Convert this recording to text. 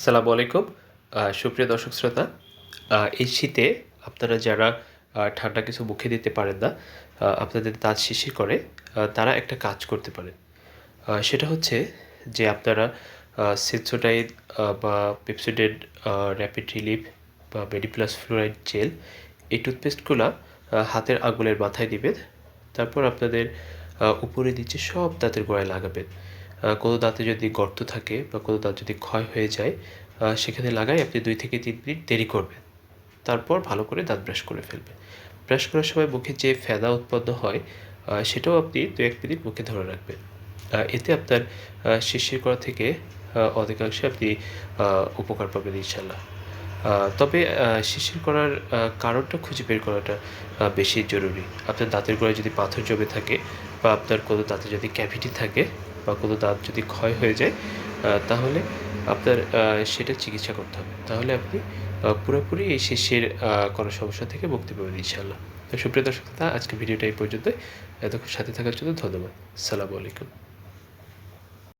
সালামু আলাইকুম। সুপ্রিয় দর্শক শ্রোতা, এই শীতে আপনারা যারা ঠান্ডা কিছু মুখে দিতে পারেন না, আপনাদের দাঁত শিরশির করে, তারা একটা কাজ করতে পারেন। সেটা হচ্ছে যে আপনারা সেন্সোডাইন বা পেপসোডেন্ট র্যাপিড রিলিফ বা মেডিপ্লাস ফ্লুরাইড জেল, এই টুথপেস্টগুলা হাতের আঙুলের মাথায় দিবেন। তারপর আপনাদের উপরে নিচে সব দাঁতের গোড়ায় লাগাবেন। কোনো দাঁতে যদি গর্ত থাকে বা কোনো দাঁত যদি ক্ষয় হয়ে যায়, সেখানে লাগাই আপনি 2 থেকে 3 মিনিট দেরি করবেন। তারপর ভালো করে দাঁত ব্রাশ করে ফেলবেন। ব্রাশ করার সময় মুখে যে ফেনা উৎপন্ন হয়, সেটাও আপনি 2-1 মিনিট মুখে ধরে রাখবেন। এতে আপনার শিরশির করা থেকে অনেকাংশে আপনি উপকার পাবেন ইনশাআল্লাহ। তবে শিরশির করার কারণটা খুঁজে বের করাটা বেশি জরুরি। আপনার দাঁতের গোড়ায় যদি পাথর জমে থাকে বা আপনার কোনো দাঁতে যদি ক্যাভিটি থাকে বা কোনো দাঁত যদি ক্ষয় হয়ে যায়, তাহলে আপনার সেটার চিকিৎসা করতে হবে। তাহলে আপনি পুরোপুরি এই শিরশির করার সমস্যা থেকে মুক্তি পাবেন ইনশাআল্লাহ। তো সুপ্রিয় দর্শক শ্রোতা, আজকের ভিডিওটা এই পর্যন্তই। এতক্ষণ সাথে থাকার জন্য ধন্যবাদ। আসসালামু আলাইকুম।